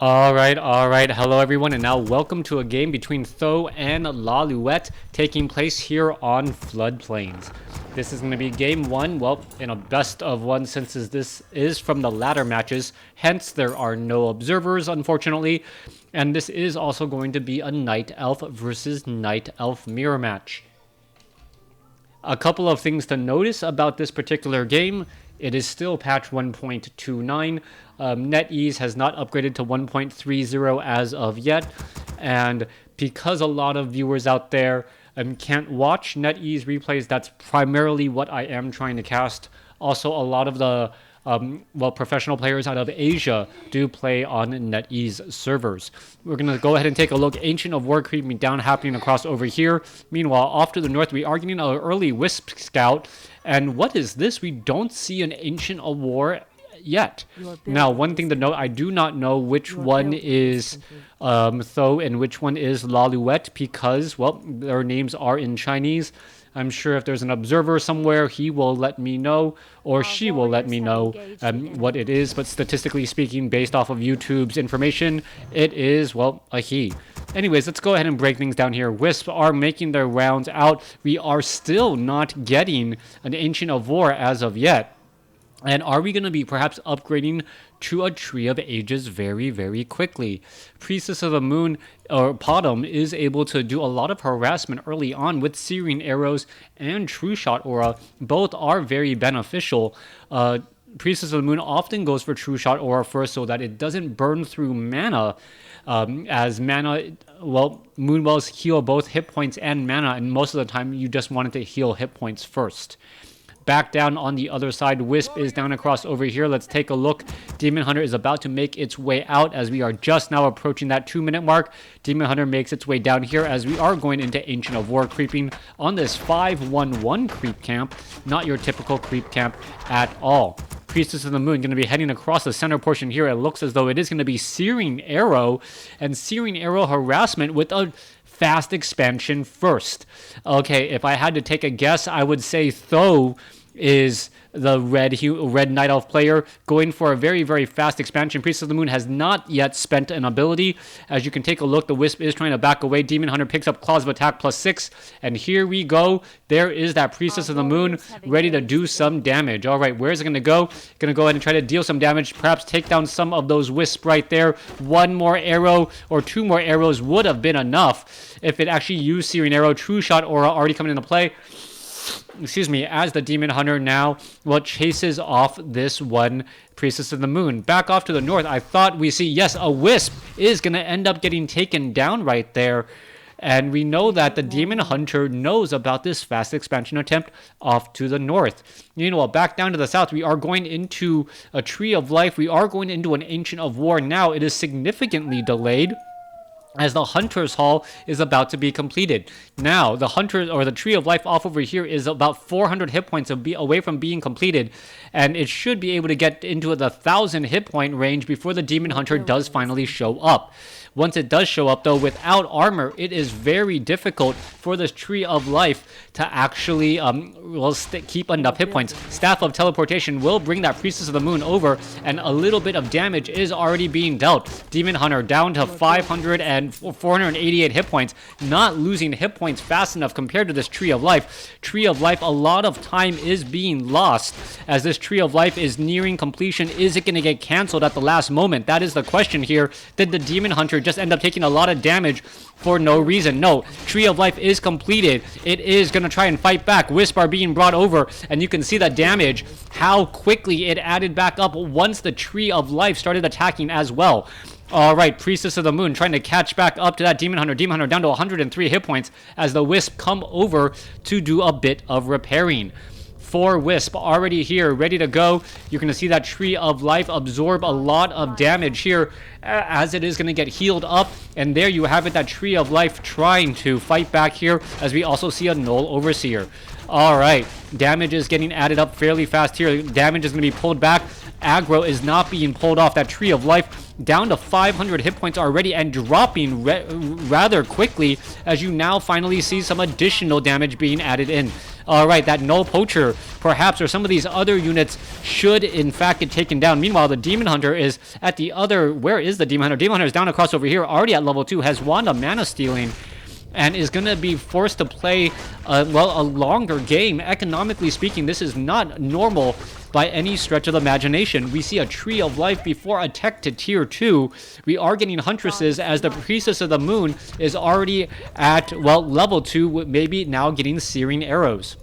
Alright, hello everyone, and now welcome to a game between Th000 and Lawliet taking place here on Floodplains. This is going to be game one, well, in a best of one since this is from the ladder matches, hence there are no observers, unfortunately, and this is also going to be a Night Elf versus Night Elf mirror match. A couple of things to notice about this particular game. It is still patch 1.29. NetEase has not upgraded to 1.30 as of yet. And because a lot of viewers out there can't watch NetEase replays, that's primarily what I am trying to cast. Also, a lot of the professional players out of Asia do play on NetEase servers. We're going to go ahead and take a look. Ancient of War creeping down, happening across over here. Meanwhile, off to the north, we are getting an early Wisp Scout. And what is this? We don't see an Ancient of War yet. Now, one thing to note, I do not know which one is Th000 and which one is Lawliet because, well, their names are in Chinese. I'm sure if there's an observer somewhere, he will let me know, or she will let me know what it is. But statistically speaking, based off of YouTube's information, it is, well, a he. Anyways, let's go ahead and break things down here. Wisps are making their rounds out. We are still not getting an Ancient of War as of yet. And are we going to be perhaps upgrading to a Tree of Ages very, very quickly? Priestess of the Moon, or Potom, is able to do a lot of harassment early on with Searing Arrows and True Shot Aura. Both are very beneficial. Priestess of the Moon often goes for True Shot Aura first so that it doesn't burn through mana. As mana, well, Moonwells heal both hit points and mana, and most of the time you just want it to heal hit points first. Back down on the other side, Wisp is down across over here. Let's take a look. Demon Hunter is about to make its way out as we are just now approaching that 2-minute mark. Demon Hunter makes its way down here as we are going into Ancient of War creeping on this 5-1-1 creep camp. Not your typical creep camp at all. Priestess of the Moon going to be heading across the center portion here. It looks as though it is going to be Searing Arrow and Searing Arrow harassment with a fast expansion first. Okay, if I had to take a guess, I would say Th000 is the red Night Elf player going for a very, very fast expansion. Priestess of the Moon has not yet spent an ability. As you can take a look, the Wisp is trying to back away. Demon Hunter picks up Claws of Attack +6. And here we go. There is that Priestess of the Moon ready to do some damage. All right, where is it going to go? Going to go ahead and try to deal some damage. Perhaps take down some of those Wisps right there. One more arrow or two more arrows would have been enough if it actually used Searing Arrow. True Shot Aura already coming into play. Excuse me, as the Demon Hunter now, well, chases off this one Priestess of the Moon. Back off to the north, I thought we see, yes, a Wisp is going to end up getting taken down right there. And we know that the Demon Hunter knows about this fast expansion attempt off to the north. Meanwhile, back down to the south, we are going into a Tree of Life. We are going into an Ancient of War now. It is significantly delayed, as the Hunter's Hall is about to be completed. Now, the Hunter, or the Tree of Life off over here is about 400 hit points away from being completed, and it should be able to get into the 1,000 hit point range before the Demon Hunter does finally show up. Once it does show up, though, without armor, it is very difficult for this Tree of Life to actually keep enough hit points. Staff of Teleportation will bring that Priestess of the Moon over, and a little bit of damage is already being dealt. Demon Hunter down to 500 and 488 hit points, not losing hit points fast enough compared to this Tree of Life. Tree of Life, a lot of time is being lost as this Tree of Life is nearing completion. Is it going to get canceled at the last moment? That is the question here. Did the Demon Hunter just end up taking a lot of damage for no reason? No, Tree of Life is completed. It is going to try and fight back. Wisp are being brought over, and you can see the damage, how quickly it added back up once the Tree of Life started attacking as well. All right, Priestess of the Moon trying to catch back up to that Demon Hunter. Demon Hunter down to 103 hit points as the Wisp come over to do a bit of repairing. 4 Wisp already here, ready to go. You're going to see that Tree of Life absorb a lot of damage here as it is going to get healed up. And there you have it, that Tree of Life trying to fight back here as we also see a Null Overseer. All right, damage is getting added up fairly fast here. Damage is going to be pulled back. Aggro is not being pulled off. That Tree of Life down to 500 hit points already and dropping rather quickly, as you now finally see some additional damage being added in. All right, that Null Poacher, perhaps, or some of these other units should, in fact, get taken down. Meanwhile, the Demon Hunter is at the other... Where is the Demon Hunter? Demon Hunter is down across over here, already at level 2, has Wand of Mana Stealing, and is going to be forced to play, a longer game. Economically speaking, this is not normal by any stretch of the imagination. We see a Tree of Life before a tech to tier 2. We are getting Huntresses, as the Priestess of the Moon is already at, well, level 2, maybe now getting Searing Arrows.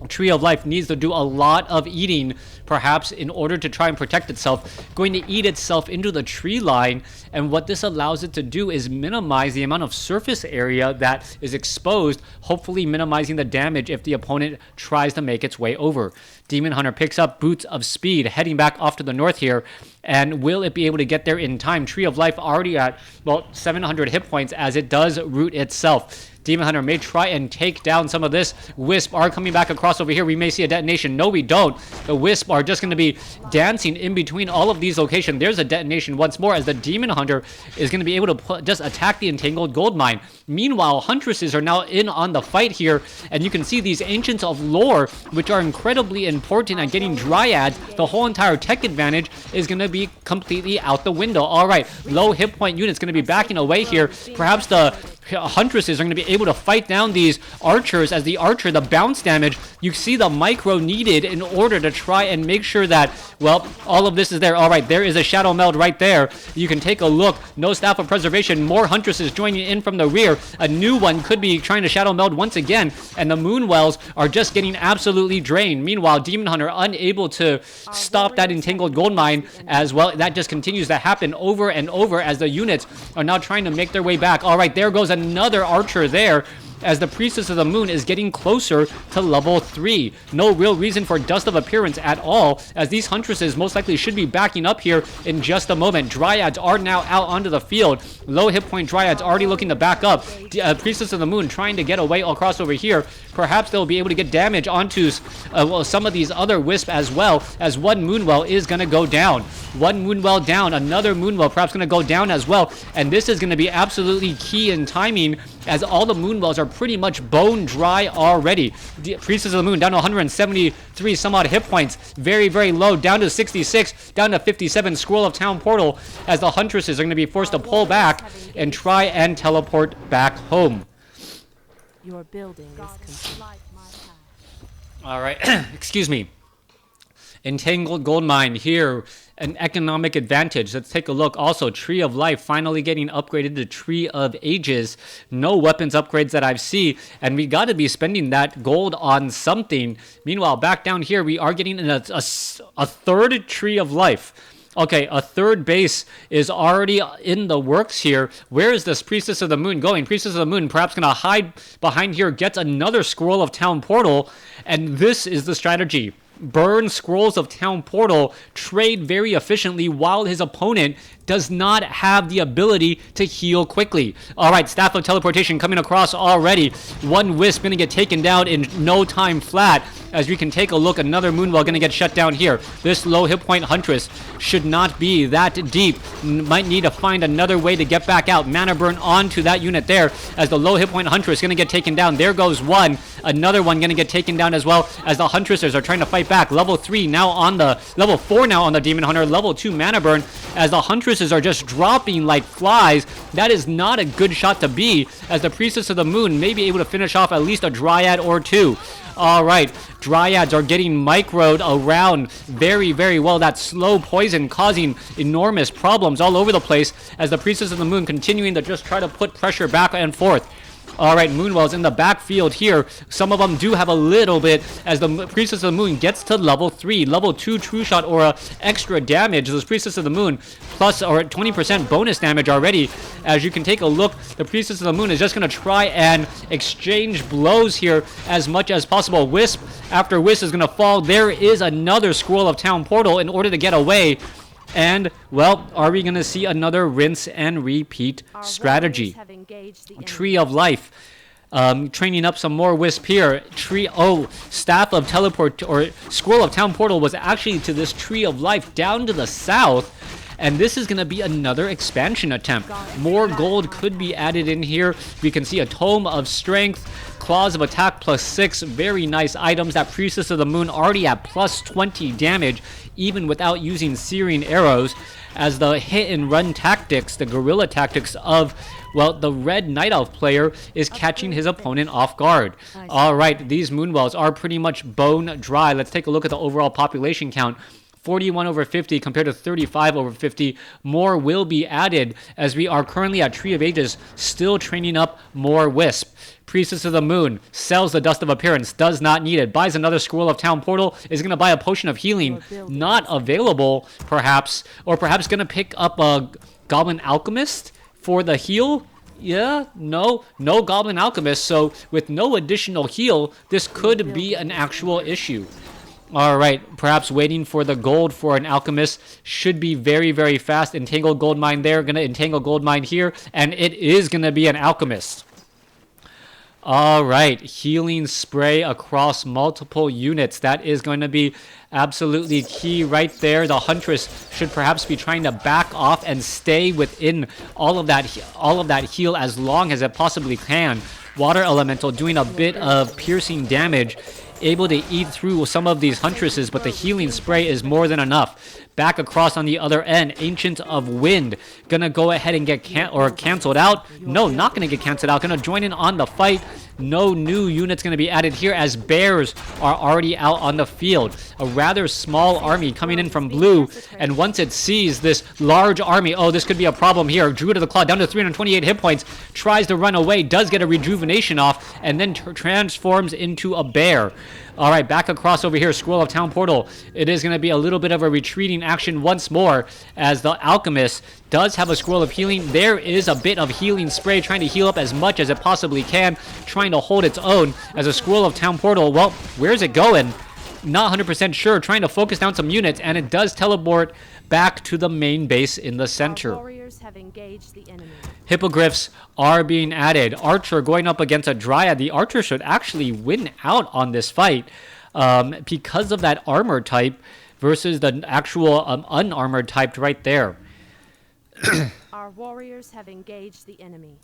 Tree of Life needs to do a lot of eating, perhaps, in order to try and protect itself. Going to eat itself into the tree line, and what this allows it to do is minimize the amount of surface area that is exposed, hopefully minimizing the damage if the opponent tries to make its way over. Demon Hunter picks up Boots of Speed, heading back off to the north here, and will it be able to get there in time? Tree of Life already at, well, 700 hit points as it does root itself. Demon Hunter may try and take down some of this. Wisp are coming back across over here. We may see a detonation. No, we don't. The Wisp are just going to be dancing in between all of these locations. There's a detonation once more, as the Demon Hunter is going to be able to just attack the Entangled Gold Mine. Meanwhile, Huntresses are now in on the fight here, and you can see these Ancients of Lore, which are incredibly important at getting Dryads. The whole entire tech advantage is going to be completely out the window. All right, low hit point units going to be backing away here. Perhaps the Huntresses are going to be able to fight down these archers, as the archer, the bounce damage, you see the micro needed in order to try and make sure that, well, all of this is there. All right, there is a Shadow Meld right there. You can take a look. No Staff of Preservation. More Huntresses joining in from the rear. A new one could be trying to Shadow Meld once again, and the Moonwells are just getting absolutely drained. Meanwhile, Demon Hunter unable to stop that Entangled Gold Mine as well. That just continues to happen over and over as the units are now trying to make their way back. All right, there goes another archer there, as the Priestess of the Moon is getting closer to level 3. No real reason for Dust of Appearance at all, as these Huntresses most likely should be backing up here in just a moment. Dryads are now out onto the field. Low hit point Dryads already looking to back up. Priestess of the Moon trying to get away across over here. Perhaps they'll be able to get damage onto well, some of these other Wisp as well, as one Moonwell is going to go down. One Moonwell down. Another Moonwell perhaps going to go down as well, and this is going to be absolutely key in timing, as all the Moonwells are pretty much bone dry already. The Priestess of the Moon down to 173 some odd hit points. Very, very low. Down to 66. Down to 57. Scroll of Town Portal, as the Huntresses are going to be forced to pull back and try and teleport back home. Your building is complete. All right. Excuse me. Entangled Gold Mine here. An economic advantage. Let's take a look. Also, Tree of Life finally getting upgraded to Tree of Ages. No weapons upgrades that I've seen, and we got to be spending that gold on something. Meanwhile, back down here, we are getting a third Tree of Life. Okay, a third base is already in the works here. Where is this Priestess of the Moon going? Priestess of the Moon perhaps going to hide behind here, gets another Scroll of Town Portal, and this is the strategy. Burn Scrolls of Town Portal, trade very efficiently while his opponent does not have the ability to heal quickly. All right, Staff of Teleportation coming across already. One Wisp going to get taken down in no time flat. As we can take a look, another Moonwell going to get shut down here. This low hit point Huntress should not be that deep. Might need to find another way to get back out. Mana burn onto that unit there, as the low hit point Huntress going to get taken down. There goes one. Another one going to get taken down as well, as the Huntresses are trying to fight back. Level 3 now on the... Level 4 now on the Demon Hunter. Level 2 mana burn, as the Huntresses are just dropping like flies. That is not a good shot to be, as the Priestess of the Moon may be able to finish off at least a Dryad or two. All right, Dryads are getting microed around very, very well. That slow poison causing enormous problems all over the place, as the Priestess of the Moon continuing to just try to put pressure back and forth. All right, Moonwells in the backfield here. Some of them do have a little bit, as the Priestess of the Moon gets to level 3. Level 2 True Shot Aura, extra damage. This Priestess of the Moon plus or 20% bonus damage already. As you can take a look, the Priestess of the Moon is just going to try and exchange blows here as much as possible. Wisp after Wisp is going to fall. There is another Scroll of Town Portal in order to get away. And, well, are we going to see another rinse and repeat strategy? Tree of Life. Training up some more Wisp here. Staff of Teleport, or Scroll of Town Portal was actually to this Tree of Life down to the south. and this is going to be another expansion attempt. More gold could be added in here. We can see a Tome of Strength, Claws of Attack +6, very nice items. That Priestess of the Moon already at +20 damage, even without using searing arrows, as the hit and run tactics, the guerrilla tactics of, well, the red Night Elf player is catching his opponent off guard. All right, these Moonwells are pretty much bone dry. Let's take a look at the overall population count. 41/50 compared to 35/50. More will be added as we are currently at Tree of Ages, still training up more Wisp. Priestess of the Moon sells the Dust of Appearance, does not need it, buys another Scroll of Town Portal, is going to buy a Potion of Healing, not available perhaps, or perhaps going to pick up a Goblin Alchemist for the heal. Yeah, no Goblin Alchemist, so with no additional heal, this could be an actual issue. All right, perhaps waiting for the gold for an Alchemist should be very, very fast. Entangle Gold Mine there, going to Entangle Gold Mine here, and it is going to be an Alchemist. All right, Healing Spray across multiple units. That is going to be absolutely key right there. The Huntress should perhaps be trying to back off and stay within all of that heal as long as it possibly can. Water Elemental doing a bit of piercing damage, able to eat through some of these Huntresses, but the Healing Spray is more than enough. Back across on the other end, Ancient of Wind gonna go ahead and get canceled out. No, not gonna get canceled out. Gonna join in on the fight. No new units gonna be added here as bears are already out on the field. A rather small army coming in from blue, and once it sees this large army, oh, this could be a problem here. Druid of the Claw down to 328 hit points, tries to run away, does get a rejuvenation off, and then transforms into a bear. All right, back across over here, Scroll of Town Portal. It is going to be a little bit of a retreating action once more, as the Alchemist does have a Scroll of Healing. There is a bit of Healing Spray, trying to heal up as much as it possibly can, trying to hold its own as a Scroll of Town Portal. Well, where's it going? Not 100% sure, trying to focus down some units, and it does teleport back to the main base in the center. Our warriors have engaged the enemy. Hippogriffs are being added. Archer going up against a Dryad. The Archer should actually win out on this fight because of that armor type versus the actual unarmored type right there. Our warriors have engaged the enemy.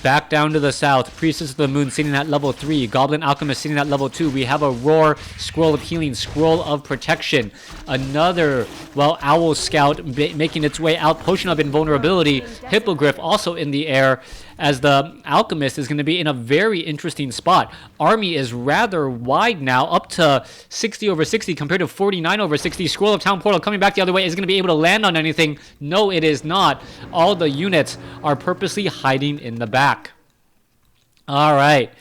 Back down to the south, Priestess of the Moon sitting at level 3, Goblin Alchemist sitting at level 2. We have a Roar, Scroll of Healing, Scroll of Protection. Another, well, Owl Scout making its way out, Potion of Invulnerability. Hippogriff also in the air, as the Alchemist is going to be in a very interesting spot. Army is rather wide now, up to 60/60 compared to 49/60. Scroll of Town Portal coming back the other way. Is going to be able to land on anything? No, it is not. All the units are purposely hiding in the back. All right.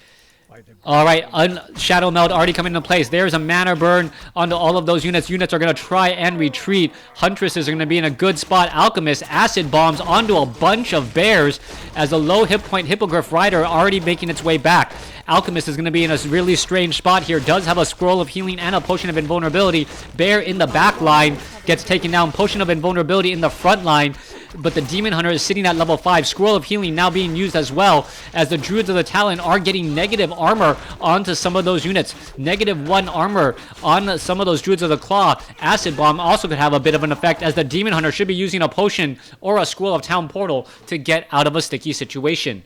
Shadow Meld already coming into place. There's a mana burn onto all of those units. Units are going to try and retreat. Huntresses are going to be in a good spot. Alchemist acid bombs onto a bunch of bears as a low hit point Hippogriff Rider already making its way back. Alchemist is going to be in a really strange spot here. Does have a Scroll of Healing and a Potion of Invulnerability. Bear in the back line gets taken down. Potion of Invulnerability in the front line. But the Demon Hunter is sitting at level 5. Scroll of Healing now being used as well, as the Druids of the Talon are getting negative armor onto some of those units. -1 armor on some of those Druids of the Claw. Acid Bomb also could have a bit of an effect, as the Demon Hunter should be using a potion or a Scroll of Town Portal to get out of a sticky situation.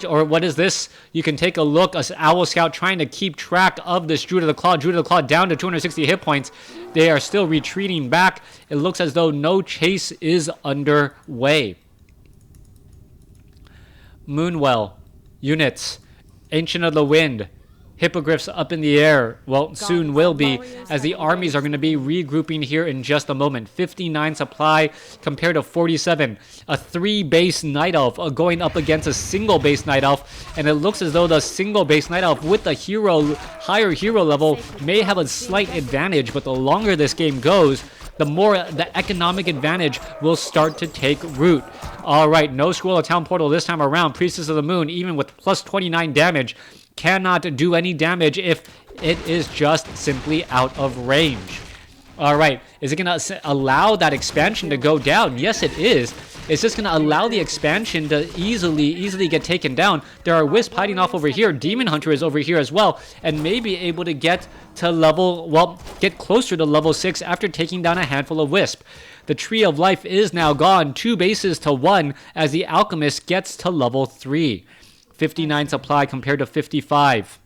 Or what is this? You can take a look. An Owl Scout trying to keep track of this Druid of the Claw. Druid of the Claw down to 260 hit points. They are still retreating back. It looks as though no chase is underway. Moonwell. Units. Ancient of the Wind. Hippogriffs up in the air. Well, soon will be, as the armies are going to be regrouping here in just a moment. 59 supply compared to 47. A 3-base Night Elf going up against a single base Night Elf, and it looks as though the single base Night Elf with the higher hero level may have a slight advantage, but the longer this game goes, the more the economic advantage will start to take root. All right, no Scroll of Town Portal this time around. Priestess of the Moon, even with plus 29 damage, cannot do any damage if it is just simply out of range. All right, is it going to allow that expansion to go down? Yes, it is. It's just going to allow the expansion to easily get taken down. There are Wisp hiding off over here. Demon Hunter is over here as well, and may be able to get to get closer to level 6 after taking down a handful of Wisp. The Tree of Life is now gone, 2 bases to 1 as the Alchemist gets to level 3. 59 supply compared to 55.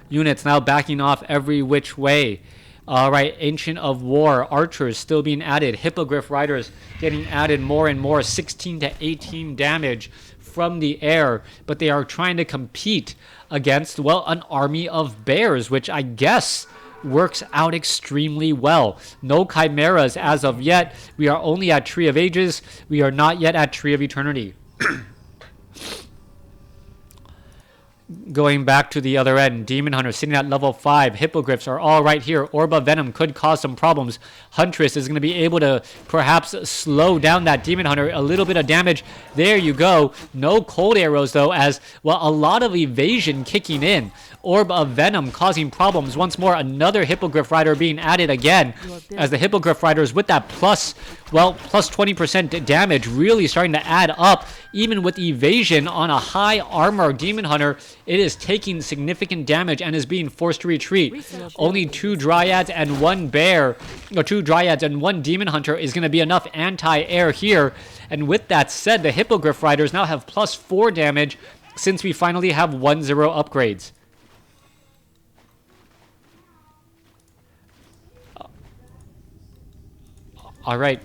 Units now backing off every which way. Alright, Ancient of War, Archers still being added. Hippogriff Riders getting added more and more. 16 to 18 damage from the air. But they are trying to compete against, well, an army of bears, which I guess works out extremely well. No Chimeras as of yet. We are only at Tree of Ages. We are not yet at Tree of Eternity. Going back to the other end, Demon Hunter sitting at level 5. Hippogriffs are all right here. Orb of Venom could cause some problems. Huntress is going to be able to perhaps slow down that Demon Hunter. A little bit of damage. There you go. No cold arrows, though, as, well, a lot of evasion kicking in. Orb of Venom causing problems. Once more, another Hippogriff Rider being added again, as the Hippogriff Riders with that plus 20% damage really starting to add up. Even with evasion on a high armor Demon Hunter, it is taking significant damage and is being forced to retreat. Only 2 Dryads and 1 Bear, or 2 Dryads and 1 Demon Hunter is going to be enough anti-air here. And with that said, the Hippogriff Riders now have plus 4 damage since we finally have 1-0 upgrades. Alright.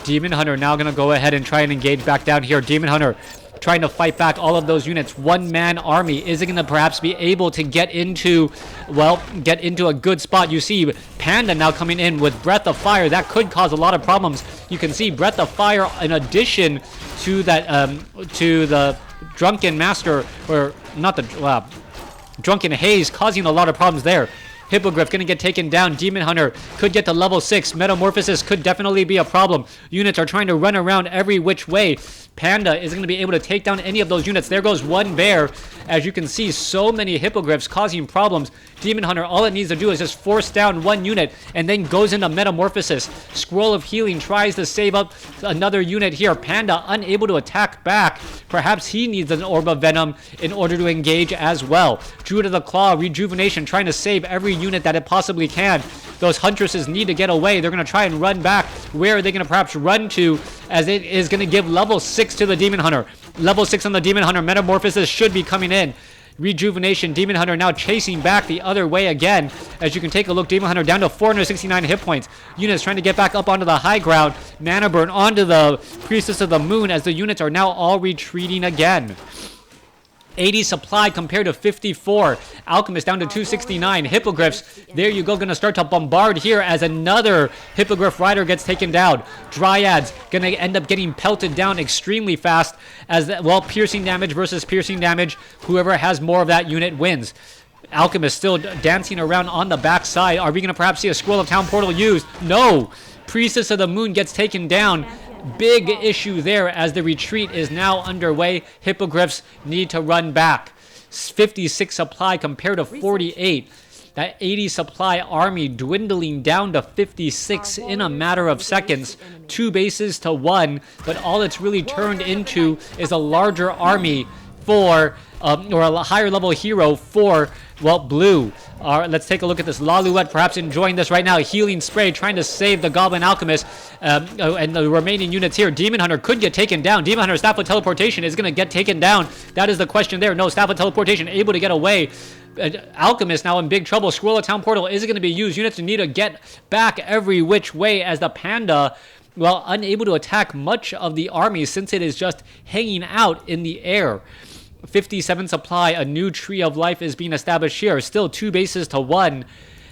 Demon Hunter now going to go ahead and try and engage back down here. Demon Hunter trying to fight back all of those units. One-man army. Is it going to perhaps be able to get into a good spot? You see Panda now coming in with Breath of Fire. That could cause a lot of problems. You can see Breath of Fire in addition to that, to the Drunken Master, or not the, Drunken Haze, causing a lot of problems there. Hippogriff going to get taken down. Demon Hunter could get to level 6. Metamorphosis could definitely be a problem. Units are trying to run around every which way. Panda is going to be able to take down any of those units. There goes 1 bear. As you can see, so many Hippogriffs causing problems. Demon Hunter, all it needs to do is just force down 1 unit and then goes into Metamorphosis. Scroll of Healing tries to save up another unit here. Panda unable to attack back. Perhaps he needs an Orb of Venom in order to engage as well. Druid of the Claw, Rejuvenation, trying to save every unit that it possibly can. Those Huntresses need to get away. They're going to try and run back. Where are they going to perhaps run to, as it is going to give level 6 to the Demon Hunter. Level 6 on the Demon Hunter. Metamorphosis should be coming in. Rejuvenation. Demon Hunter now chasing back the other way again. As you can take a look, Demon Hunter down to 469 hit points. Units trying to get back up onto the high ground. Mana Burn onto the Priestess of the Moon as the units are now all retreating again. 80 supply compared to 54. Alchemist down to 269. Hippogriffs, there you go, going to start to bombard here as another Hippogriff Rider gets taken down. Dryads going to end up getting pelted down extremely fast as, well, piercing damage versus piercing damage. Whoever has more of that unit wins. Alchemist still dancing around on the backside. Are we going to perhaps see a Scroll of Town Portal used? No. Priestess of the Moon gets taken down. Big issue there as the retreat is now underway. Hippogriffs need to run back. 56 supply compared to 48. That 80 supply army dwindling down to 56 in a matter of seconds. 2 bases to 1, but all it's really turned into is a larger army for, or a higher level hero for, well, blue. Let's take a look at this. Lawliet perhaps enjoying this right now. Healing Spray trying to save the Goblin Alchemist and the remaining units here. Demon Hunter could get taken down. Demon Hunter Staff of Teleportation is going to get taken down. That is the question there. No, Staff of Teleportation able to get away. Alchemist now in big trouble. Scroll of Town Portal is going to be used. Units need to get back every which way as the Panda, well, unable to attack much of the army since it is just hanging out in the air. 57 supply, a new Tree of Life is being established here. Still 2 bases to 1.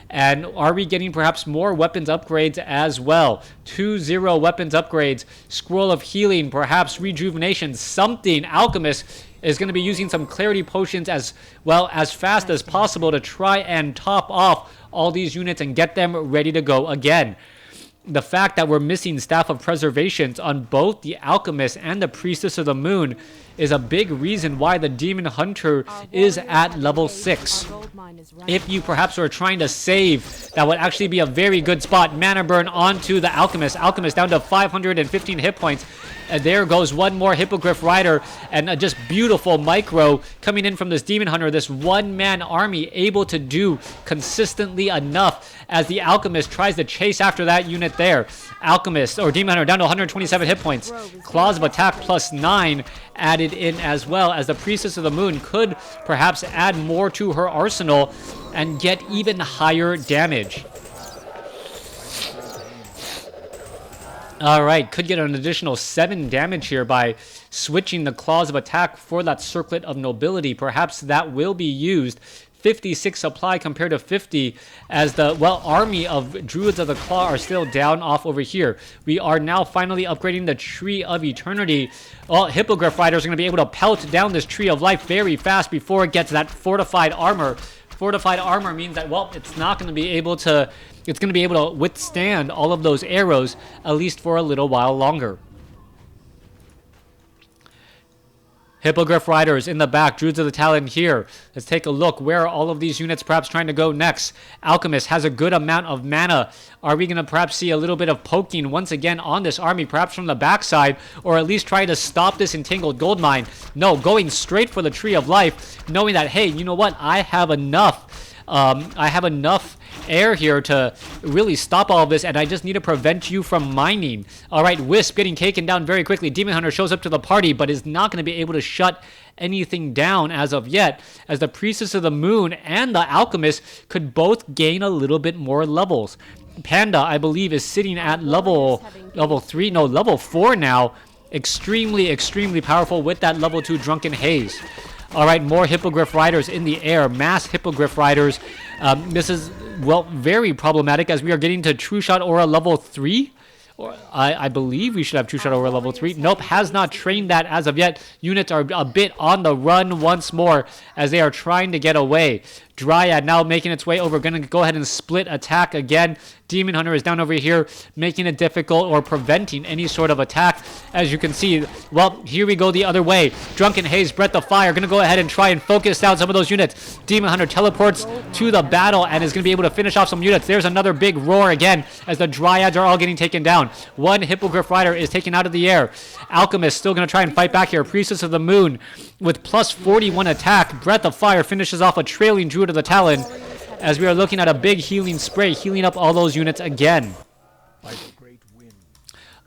And are we getting perhaps more weapons upgrades as well? 2-0 weapons upgrades. Scroll of Healing, perhaps Rejuvenation, something. Alchemist is going to be using some Clarity Potions as well as fast as possible to try and top off all these units and get them ready to go again. The fact that we're missing Staff of Preservations on both the Alchemist and the Priestess of the Moon is a big reason why the Demon Hunter is at level 6. If you perhaps were trying to save, that would actually be a very good spot. Mana burn onto the Alchemist. Alchemist down to 515 hit points. And there goes one more Hippogriff Rider, and a just beautiful micro coming in from this Demon Hunter. This one-man army able to do consistently enough as the Alchemist tries to chase after that unit there. Alchemist, or Demon Hunter, down to 127 hit points. Claws of Attack +9 added in as well, as the Priestess of the Moon could perhaps add more to her arsenal and get even higher damage. Alright, could get an additional 7 damage here by switching the Claws of Attack for that Circlet of Nobility. Perhaps that will be used. 56 supply compared to 50, as the, well, army of Druids of the Claw are still down off over here. We are now finally upgrading the Tree of Eternity. Well, Hippogriff Riders are going to be able to pelt down this Tree of Life very fast before it gets that Fortified Armor. Fortified Armor means that, well, it's not going to be able to... It's going to be able to withstand all of those arrows, at least for a little while longer. Hippogriff Riders in the back, Druids of the Talon here. Let's take a look. Where are all of these units perhaps trying to go next? Alchemist has a good amount of mana. Are we going to perhaps see a little bit of poking once again on this army, perhaps from the backside, or at least try to stop this entangled gold mine? No, going straight for the Tree of Life, knowing that, hey, you know what? I have enough air here to really stop all of this, and I just need to prevent you from mining. Alright, Wisp getting taken down very quickly. Demon Hunter shows up to the party, but is not going to be able to shut anything down as of yet, as the Priestess of the Moon and the Alchemist could both gain a little bit more levels. Panda, I believe, is sitting at level 4 now. Extremely powerful with that level 2 Drunken Haze. Alright, more Hippogriff Riders in the air. Mass Hippogriff Riders. This is, well, very problematic, as we are getting to True Shot Aura level 3. Or I believe we should have True Shot Aura level 3. Nope, has not trained that as of yet. Units are a bit on the run once more as they are trying to get away. Dryad now making its way over. Going to go ahead and split attack again. Demon Hunter is down over here, making it difficult or preventing any sort of attack. As you can see, well, here we go the other way. Drunken Haze, Breath of Fire, going to go ahead and try and focus down some of those units. Demon Hunter teleports to the battle and is going to be able to finish off some units. There's another big roar again as the Dryads are all getting taken down. One Hippogriff Rider is taken out of the air. Alchemist still going to try and fight back here. Priestess of the Moon with plus 41 attack. Breath of Fire finishes off a trailing Druid of the Talon, as we are looking at a big healing spray, healing up all those units again.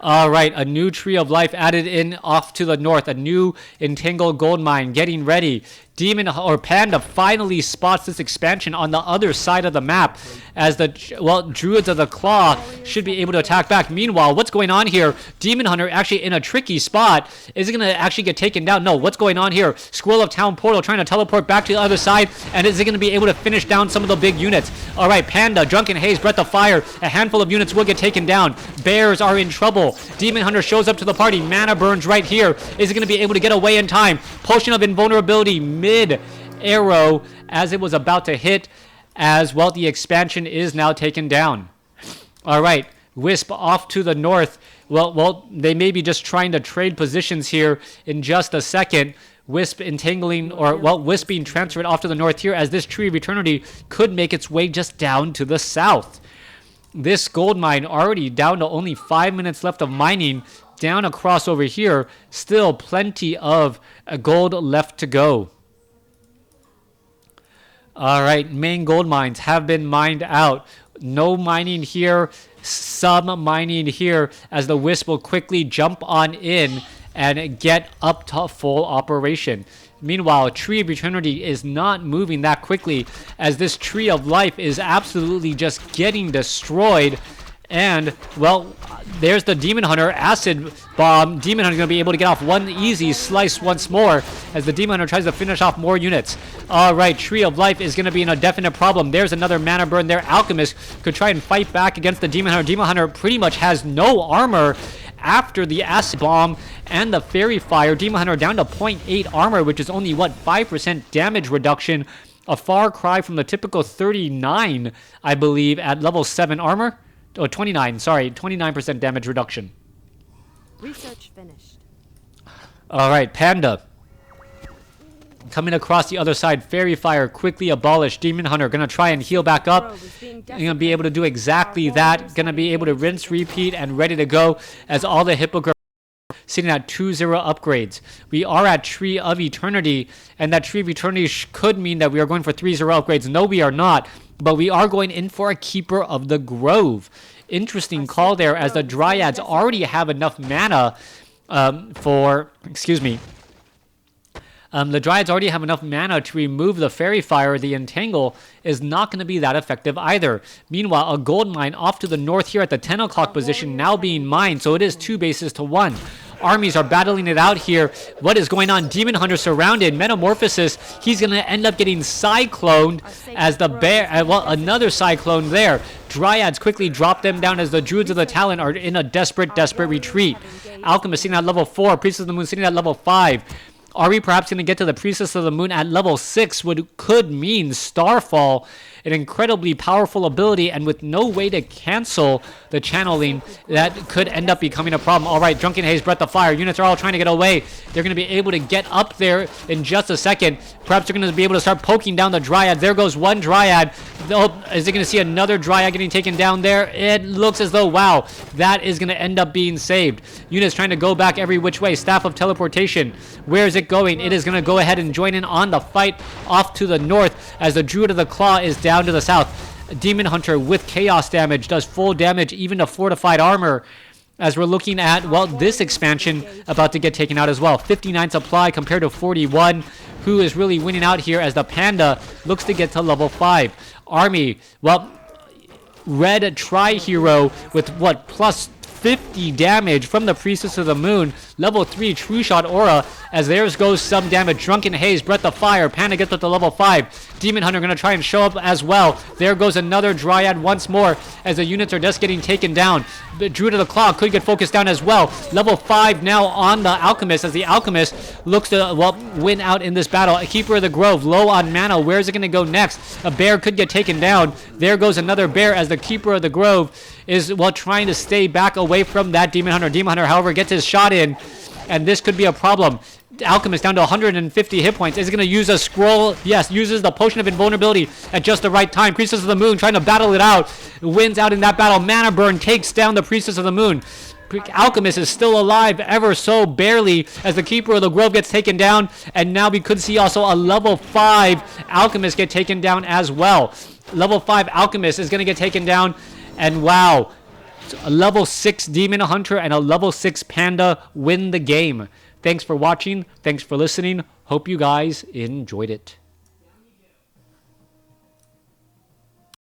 Alright, a new Tree of Life added in off to the north. A new Entangled Gold Mine getting ready. Demon or Panda finally spots this expansion on the other side of the map, as the, well, Druids of the Claw should be able to attack back. Meanwhile, what's going on here? Demon Hunter actually in a tricky spot. Is it going to actually get taken down? No, what's going on here? Squirrel of Town Portal trying to teleport back to the other side, and is it going to be able to finish down some of the big units? Alright, Panda, Drunken Haze, Breath of Fire. A handful of units will get taken down. Bears are in trouble. Demon Hunter shows up to the party. Mana burns right here. Is it going to be able to get away in time? Potion of Invulnerability mid arrow as it was about to hit, as well, the expansion is now taken down. Alright, Wisp off to the north. Well, they may be just trying to trade positions here in just a second. Wisp entangling, or, well, Wisp being transferred off to the north here, as this Tree of Eternity could make its way just down to the south. This gold mine already down to only 5 minutes left of mining. Down across over here, still plenty of gold left to go. Alright, main gold mines have been mined out. No mining here, some mining here, as the Wisp will quickly jump on in and get up to full operation. Meanwhile, Tree of Eternity is not moving that quickly, as this Tree of Life is absolutely just getting destroyed. And, well, there's the Demon Hunter Acid Bomb. Demon Hunter going to be able to get off one easy slice once more, as the Demon Hunter tries to finish off more units. Alright, Tree of Life is going to be in a definite problem. There's another mana burn there. Alchemist could try and fight back against the Demon Hunter. Demon Hunter pretty much has no armor after the Acid Bomb and the Fairy Fire. Demon Hunter down to 0.8 armor, which is only, what, 5% damage reduction. A far cry from the typical 39, I believe, at level 7 armor. Oh, 29, sorry, 29% damage reduction. Research finished. Alright, Panda. Coming across the other side, Fairy Fire quickly abolished. Demon Hunter gonna try and heal back up. Gonna be able to do exactly that. Gonna be able to rinse, repeat, and ready to go as all the Hippogriff sitting at 2-0 upgrades. We are at Tree of Eternity, and that Tree of Eternity could mean that we are going for 3-0 upgrades. No, we are not, but we are going in for a Keeper of the Grove. Interesting call there, as the Dryads already have enough mana the Dryads already have enough mana to remove the Fairy Fire. The Entangle is not going to be that effective either. Meanwhile, a gold mine off to the north here at the 10 o'clock position now being mined, so it is 2 bases to 1. Armies are battling it out here. What is going on? Demon Hunter surrounded. Metamorphosis. He's going to end up getting cycloned as the bear. Well, another cyclone there. Dryads quickly drop them down as the Druids of the Talon are in a desperate retreat. Alchemist sitting at level 4. Priestess of the Moon sitting at level 5. Are we perhaps going to get to the Priestess of the Moon at level 6, could mean Starfall, an incredibly powerful ability, and with no way to cancel the channeling, that could end up becoming a problem. All right, Drunken Haze, Breath of Fire. Units are all trying to get away. They're going to be able to get up there in just a second. Perhaps they're going to be able to start poking down the Dryads. There goes one Dryad. Oh, is it going to see another Dryad getting taken down there? It looks as though, wow, that is going to end up being saved. Units trying to go back every which way. Staff of Teleportation. Where is it going? It is going to go ahead and join in on the fight off to the north as the Druid of the Claw is down to the south. Demon Hunter with chaos damage does full damage even to fortified armor, as we're looking at, well, this expansion about to get taken out as well. 59 supply compared to 41. Who is really winning out here as the Panda looks to get to level 5. Army, well, Red Tri-Hero with what, plus 50 damage from the Priestess of the Moon. Level 3 True Shot Aura, as theirs goes some damage. Drunken Haze, Breath of Fire. Panda gets up to level 5. Demon Hunter going to try and show up as well. There goes another Dryad once more as the units are just getting taken down. The Druid of the Claw could get focused down as well. Level 5 now on the Alchemist, as the Alchemist looks to, well, win out in this battle. A Keeper of the Grove, low on mana. Where is it going to go next? A bear could get taken down. There goes another bear as the Keeper of the Grove is, well, trying to stay back away from that Demon Hunter. Demon Hunter, however, gets his shot in, and this could be a problem. Alchemist down to 150 hit points. Is going to use a scroll. Yes, uses the Potion of Invulnerability at just the right time. Priestess of the Moon trying to battle it out. Wins out in that battle. Mana Burn takes down the Priestess of the Moon. Alchemist is still alive ever so barely as the Keeper of the Grove gets taken down. And now we could see also a level 5 Alchemist get taken down as well. Level 5 Alchemist is going to get taken down. And wow, a level 6 Demon Hunter and a level 6 Panda win the game. Thanks for watching. Thanks for listening. Hope you guys enjoyed it.